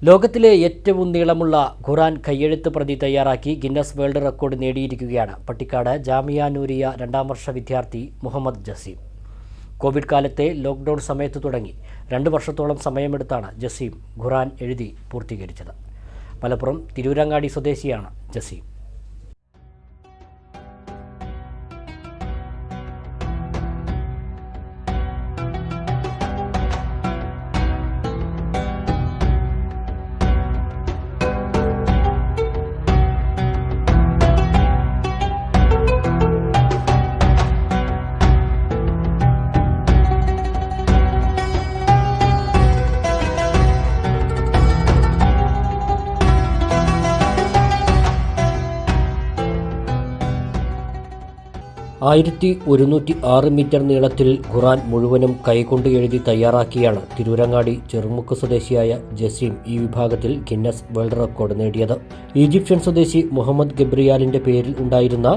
ലോകത്തിലെ ഏറ്റവും നീളമുള്ള ഖുർആൻ കയ്യെഴുത്ത് പ്രതി തയ്യാറാക്കി ഗിന്നസ് വേൾഡ് റെക്കോർഡ് നേടിയിരിക്കുകയാണ് പട്ടിക്കാട് ജാമിയ നൂരിയ 2ാം വർഷ വിദ്യാർത്ഥി മുഹമ്മദ് ജസീം. കോവിഡ് കാലത്തെ ലോക്ക്ഡൗൺ സമയത്ത് തുടങ്ങി 2 വർഷത്തോളം സമയമെടുത്താണ് ജസീം ഖുർആൻ എഴുതി പൂർത്തീകരിച്ചത്. മലപ്പുറം തിരൂരങ്ങാടി സ്വദേശിയാണ് ജസീം. ആയിരത്തി 106 മീറ്റർ നീളത്തിൽ ഖുർആൻ മുഴുവനും കൈകൊണ്ട് എഴുതി തയ്യാറാക്കിയാണ് തിരൂരങ്ങാടി ചെറുമുക്ക് സ്വദേശിയായ ജസീം ഈ വിഭാഗത്തിൽ ഗിന്നസ് വേൾഡ് റെക്കോർഡ് നേടിയത്. ഈജിപ്ഷ്യൻ സ്വദേശി മുഹമ്മദ് ഗബ്രിയാലിന്റെ പേരിൽ ഉണ്ടായിരുന്ന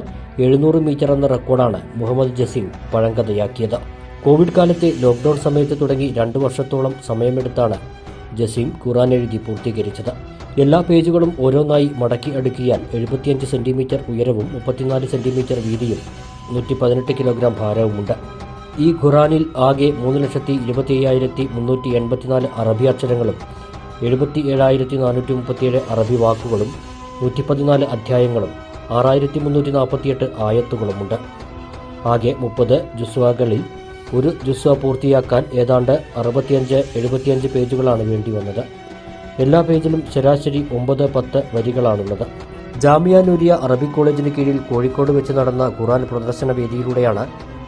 700 മീറ്റർ എന്ന റെക്കോർഡാണ് മുഹമ്മദ് ജസീം പഴങ്കഥയാക്കിയത്. കോവിഡ് കാലത്തെ ലോക്ക്ഡൌൺ സമയത്ത് തുടങ്ങി 2 വർഷത്തോളം സമയമെടുത്താണ് ജസീം ഖുർആൻ എഴുതി പൂർത്തീകരിച്ചത്. എല്ലാ പേജുകളും ഓരോന്നായി മടക്കി അടുക്കിയാൽ 75 സെന്റിമീറ്റർ ഉയരവും 34 സെന്റിമീറ്റർ വീതിയും 118 കിലോഗ്രാം ഭാരവുമുണ്ട്. ഈ ഖുർആനിൽ ആകെ 3,25,384 അറബി അക്ഷരങ്ങളും 77,437 അറബി വാക്കുകളും 114 അധ്യായങ്ങളും 6,348 ആയത്തുകളുമുണ്ട്. ആകെ 30 ജുസ്വകളിൽ ഒരു ജുസ്വ പൂർത്തിയാക്കാൻ ഏതാണ്ട് 65-75 പേജുകളാണ് വേണ്ടിവന്നത്. എല്ലാ പേജിലും ശരാശരി 9-10 വരികളാണുള്ളത്. ജാമിയ നൂരിയ അറബിക് കോളേജിന് കീഴിൽ കോഴിക്കോട് വെച്ച് നടന്ന ഖുർആൻ പ്രദർശന വേദിയിലൂടെയാണ്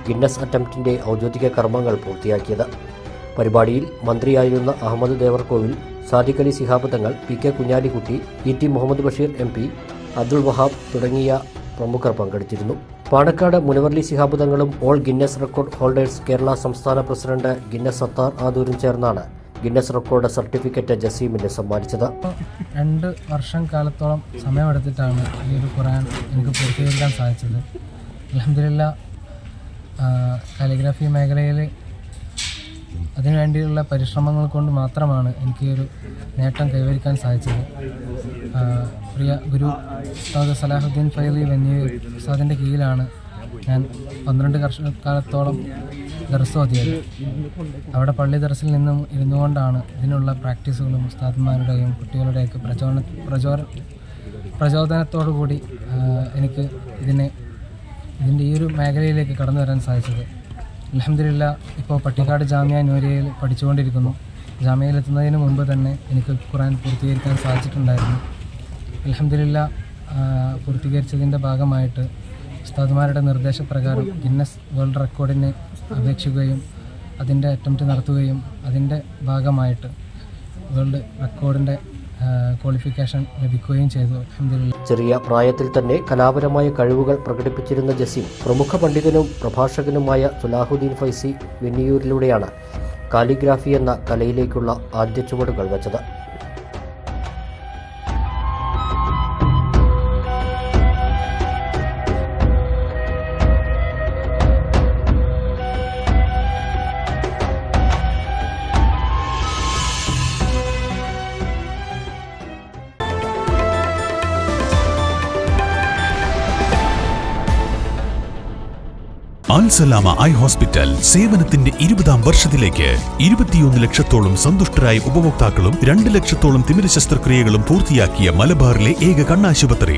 ഗിന്നസ് അറ്റംപ്റ്റിന്റെ ഔദ്യോഗിക കർമ്മങ്ങൾ പൂർത്തിയാക്കിയത്. പരിപാടിയിൽ മന്ത്രിയായിരുന്ന Ahmed Devarkovil, Sadiq Ali Shihab Thangal, P K Kunhalikutty, E T Muhammad Basheer MP, Abdul Wahab തുടങ്ങിയ പ്രമുഖർ പങ്കെടുത്തിരുന്നു. പാണക്കാട് മുനവർലി ശിഹാബ് തങ്ങളും all Guinness record holders Kerala സംസ്ഥാന പ്രസിഡന്റ് ഗിന്നസ് സത്താർ ആദൂരും ചേർന്നാണ് ഗിന്നസ് റെക്കോർഡ് സർട്ടിഫിക്കറ്റ് ജസീമിന് സമ്മാനിച്ചത്. 2 വർഷം കാലത്തോളം സമയമെടുത്തിട്ടാണ് ഈ ഒരു ഖുർആൻ എനിക്ക് പൂർത്തീകരിക്കാൻ സാധിച്ചത്. അൽഹംദുലില്ലാഹ് കാലിഗ്രാഫി മേഖലയിൽ അതിനുവേണ്ടിയുള്ള പരിശ്രമങ്ങൾ കൊണ്ട് മാത്രമാണ് എനിക്ക് ഈ ഒരു നേട്ടം കൈവരിക്കാൻ സാധിച്ചത്. പ്രിയ ഗുരു ഉസ്താദ് സലാഹുദ്ദീൻ ഫൈലി വെന്നിയൂർ ഉസ്താദിൻ്റെ കീഴിലാണ് ഞാൻ 12 വർഷക്കാലത്തോളം ദർസ് ഓതിയത്. അവിടെ പള്ളി ദർസിൽ നിന്നും ഇരുന്നുകൊണ്ടാണ് ഇതിനുള്ള പ്രാക്ടീസുകളും ഉസ്താദ്മാരുടെയും കുട്ടികളുടെയൊക്കെ പ്രചോദനത്തോടു കൂടി എനിക്ക് ഇതിൻ്റെ ഈ ഒരു മേഖലയിലേക്ക് കടന്നു വരാൻ സാധിച്ചത്. അൽഹംദുലില്ലാഹ് ഇപ്പോൾ പട്ടിക്കാട് ജാമിയ നൂരിയയിൽ പഠിച്ചുകൊണ്ടിരിക്കുന്നു. ജാമ്യയിലെത്തുന്നതിന് മുമ്പ് തന്നെ എനിക്ക് ഖുർആൻ പൂർത്തീകരിക്കാൻ സാധിച്ചിട്ടുണ്ടായിരുന്നു. അൽഹംദുലില്ലാഹ് പൂർത്തീകരിച്ചതിൻ്റെ ഭാഗമായിട്ട് ഉസ്താദ്മാരുടെ നിർദ്ദേശപ്രകാരം ഗിന്നസ് വേൾഡ് റെക്കോർഡിന് അപേക്ഷിക്കുകയും അതിൻ്റെ അറ്റംപ്റ്റ് നടത്തുകയും അതിൻ്റെ ഭാഗമായിട്ട് വേൾഡ് റെക്കോർഡിൻ്റെ ക്വാളിഫിക്കേഷൻ ലഭിക്കുകയും ചെയ്തു. അൽഹംദുലില്ലാഹ്. ചെറിയ പ്രായത്തിൽ തന്നെ കലാപരമായ കഴിവുകൾ പ്രകടിപ്പിച്ചിരുന്ന ജസീം പ്രമുഖ പണ്ഡിതനും പ്രഭാഷകനുമായ സലാഹുദ്ദീൻ ഫൈസി വെന്നിയൂരിലൂടെയാണ് കാലിഗ്രാഫി എന്ന കലയിലേക്കുള്ള ആദ്യ ചുവടുകൾ വച്ചത്. അൽസലാമ ഐ ഹോസ്പിറ്റൽ സേവനത്തിന്റെ 20ാം വർഷത്തിലേക്ക് 21 ലക്ഷത്തോളം സന്തുഷ്ടരായ ഉപഭോക്താക്കളും 2 ലക്ഷത്തോളം തിമിര ശസ്ത്രക്രിയകളും പൂർത്തിയാക്കിയ മലബാറിലെ ഏക കണ്ണാശുപത്രി.